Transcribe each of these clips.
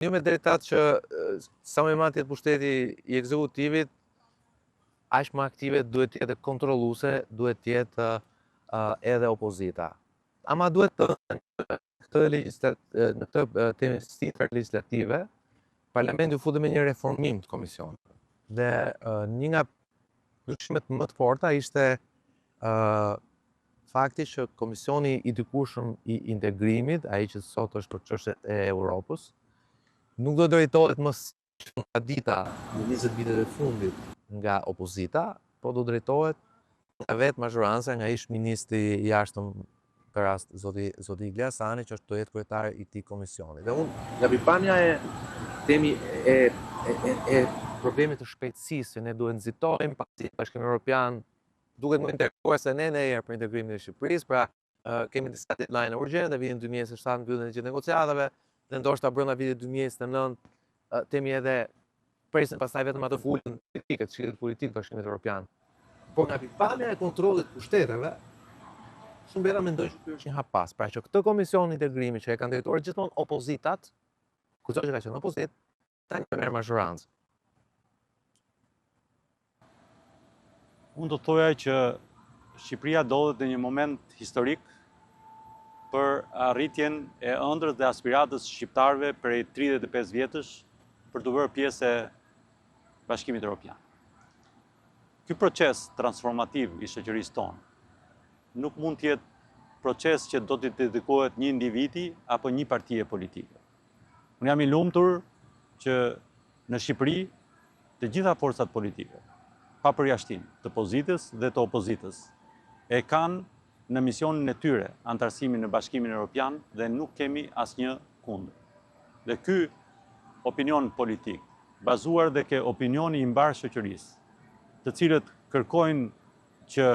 Një me drejtat që sa më i madh jetë pushteti i ekzekutivit, aq më aktive duhet të jetë kontrolluese, duhet të jetë edhe opozita. Ama duhet të në këtë temësi legislative, Parlamenti u futet me një reformim të komisionit. Dhe një nga ndryshimet më të forta ishte fakti që Komisioni i Dikueshëm i Integrimit, ai që sot është për çështjet e Europës, nuk do drejtohet më nga dita në 20 vitet e fundit nga opozita, po do drejtohet nga vetë mazhoranca, nga ish ministri i jashtëm për rast zoti Igli Hasani, që është do jetë kryetari i këtij komisioni. Dhe unë nga pikpamja e temi e problemit të shpejtësisë, që ne duhet nxitojmë pasi Bashkimi Evropian duket më interesuar se ne herë për integrimin e Shqipërisë, pra kemi disa deadline urgjente, vitin 2027 mbyllen e gjithë negociatave, dhe ndoshta brenda vitit 2029 temi edhe presin pastaj vetëm atë fulën politike, të shitet politik Bashkimit Evropian. Por nga pikpamja e kontrollit të pushteteve, shumë veta mendojnë që ky është një hap pas. Pra që këtë komision integrimi që e kanë drejtuar gjithmonë opozitat, kujtoj që ka qenë opozit, tani merr mazhorancë. Unë do të thoja që Shqipëria ndodhet në një moment historik për arritjen e ëndrës dhe aspiratës shqiptarëve prej 35 vjetësh për të bërë pjesë e Bashkimit Evropian. Ky proces transformativ i shoqërisë tonë nuk mund të jetë proces që do të dedikohet një individi apo një partie politike. Unë jam i lumtur që në Shqipëri të gjitha forcat politike, pa përjashtim, të pozitës dhe të opozitës, e kanë në misionin e tyre antarësimin në Bashkimin Evropian dhe nuk kemi asnjë kundër. Dhe ky opinion politik, bazuar dhe ke opinioni i mbar shoqërisë, të cilët kërkojnë që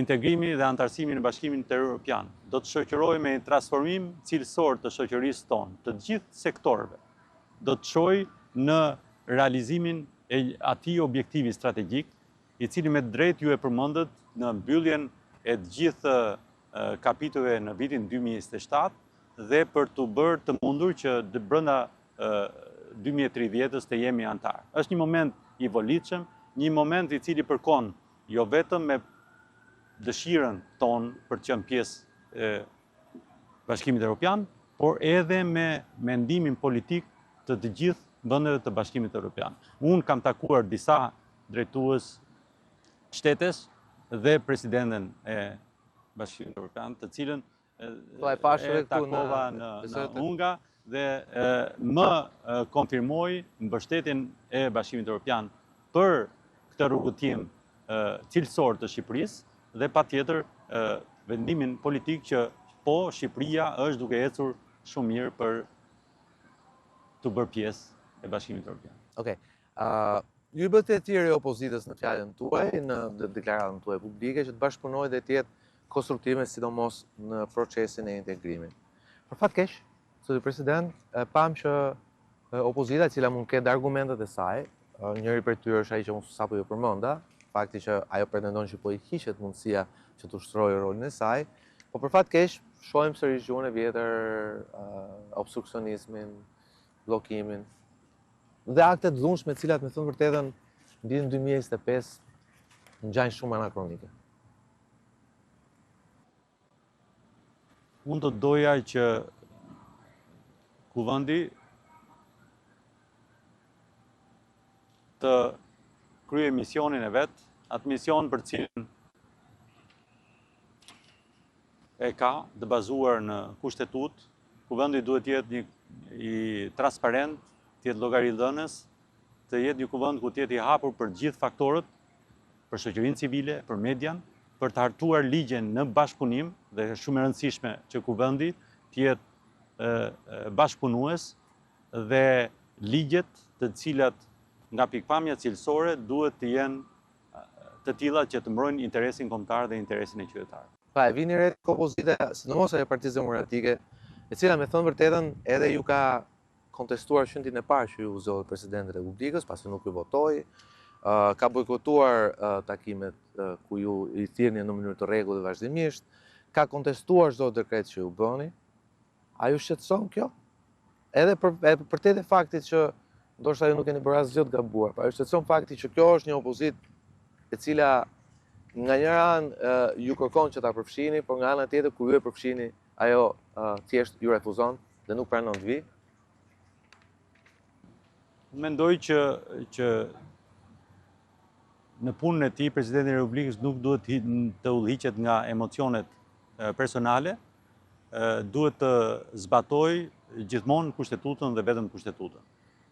integrimi dhe antarësimi në Bashkimin Evropian do të shoqërohej me një transformim cilësor të shoqërisë tonë, të gjithë sektorëve, do të çojë në realizimin e atij objektivi strategjik, i cili me drejt ju e përmendët në mbylljen e të gjithë kapitujve në vitin 2027 dhe për të bërë të mundur që brenda 2030-s të jemi antar. Është një moment i volitshëm, një moment i cili përkon jo vetëm me dëshirën tonë për të qenë pjesë e Bashkimit Evropian, por edhe me mendimin politik të të gjithë vendeve të Bashkimit Evropian. Unë kam takuar disa drejtues shtetesh dhe presidenten e Bashkimit Evropian, të cilën e takova në Unga dhe më konfirmoi mbështetjen e Bashkimit Evropian për këtë rrugëtim cilësor të Shqipërisë dhe patjetër vendimin politik që po Shqipëria është duke ecur shumë mirë për të bërë pjesë e Bashkimit Evropian. Okej. Ju bëhet e tjerë e opozitës në fjalën tuaj, në deklaratën tuaj publike, që të bashkëpunojë dhe të jetë konstruktive, sidomos në procesin e integrimit. Për fat keq, zoti president, pam që opozita, e cila mund të ketë argumentet e saj, njëri prej tyre është ai që unë sapo ju përmenda, fakti që ajo pretendon që po i hiqet mundësia që të ushtrojë rolin e saj, po për fat keq shohim sërish gjuhën e vjetër, obstruksionizmin, bllokimin dhe akte të dhunshme, të cilat me thënë vërtetën në vitin 2025 ngjajnë shumë anakronike. Unë do të doja që kuvendi të kryej misionin e vet, atë mision për cilën e ka, të bazuar në kushtetut. Kuvendi duhet të jetë i transparent, të jetë llogaridhënës, të jetë një kuvend ku të jetë i hapur për gjithë faktorët, për shoqërinë civile, për median, për të hartuar ligjen në bashkëpunim, dhe është shumë e rëndësishme që kuvendi të jetë bashkëpunues dhe ligjet të cilat nga pikpamja cilësore duhet të jenë të tilla që të mbrojnë interesin kombëtar dhe interesin e qytetarëve. Pa, e vini re opozita, sidomos ajo Partisë Demokratike, e cila me thënë vërtetën edhe ju ka kontestuar shëntin e parë që ju zoti presidenti i Republikës, pasi nuk ju votoi, ka bojkotuar takimet ku ju i thirrni në mënyrë të rregullt dhe vazhdimisht, ka kontestuar çdo dekret që ju bëni. A ju shqetëson kjo? edhe për te dhe faktit që ndoshta ju nuk keni bërë asgjë të gabuar, pa shtetson fakti që kjo është një opozitë e cila nga njëra anë ju kërkon që ta përfshini, por nga ana tjetër kur ju e përfshini, ajo thjesht ju refuzon dhe nuk pranon të vi. Mendoj që në punën e tij Presidenti i Republikës nuk duhet të udhëhiqet nga emocionet personale, duhet të zbatoj gjithmonë kushtetutën dhe vetëm kushtetutën.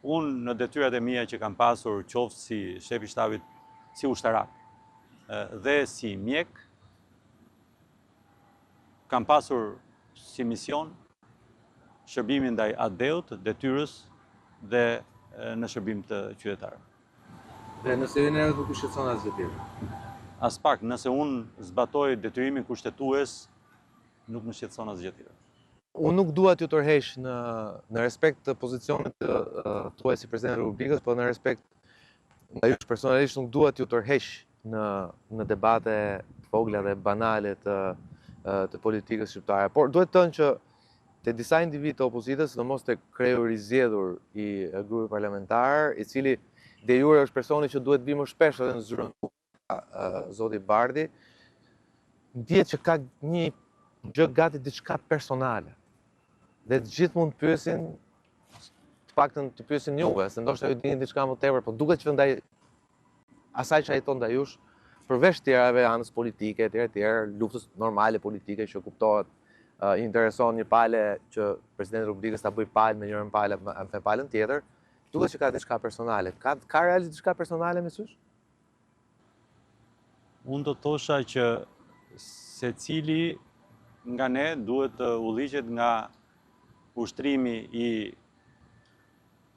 Unë në detyrat e mia që kam pasur qoftë si shef i shtabit, si ushtarak dhe si mjek, kam pasur si mision shërbimin ndaj adeut, detyrës dhe në shërbim të qytetarëve. Dhe nëse ju njerëzit nuk shqetëson asgjë tjetër. As pak, nëse unë zbatoj detyrimin kushtetues, nuk më shqetëson asgjë tjetër. Unë nuk dua t'ju tërheq në respekt të pozicionit tuaj si President i Republikës, por në respekt nga ju personalisht nuk dua t'ju tërheq në debate të vogla dhe banale të politikës shqiptare. Por duhet të thënë që te disa individ të opozitës, sidomos te kreu i zgjedhur i grupit parlamentar, i cili de jure është personi që duhet vi më shpesh edhe në zyrën zoti Bardi, ndihet që ka një gjë gati diçka personale. Dhe të gjithë mund të pyesin, të paktën të pyesin juve, se ndoshta ju dini diçka më tepër, por duket që ndaj asaj që ajton ndaj jush, përveç tjerave anës politike, etj, luftës normale politike që kuptohet, intereson një pale që Presidenti i Republikës ta bëj palë me njërën palë me palën tjetër, duket që ka diçka personale. Ka realisht diçka personale me sysh? Unë do thosha që secili nga ne duhet të udhëhiqet nga ushtrimi i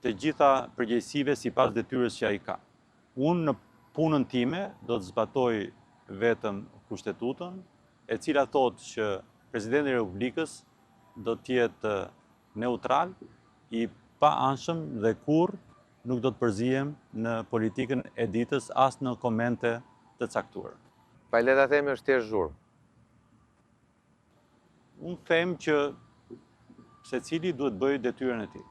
të gjitha përgjegjësive sipas detyrës që ai ka. Unë në punën time do të zbatoj vetëm kushtetutën, e cila thotë që Presidenti i Republikës do të jetë neutral, i paanshëm dhe kurrë nuk do të përzihem në politikën e ditës as në komente të caktuara. Pa le ta themi është thjesht zhurmë. Unë them që secili duhet bëjë detyrën e tij.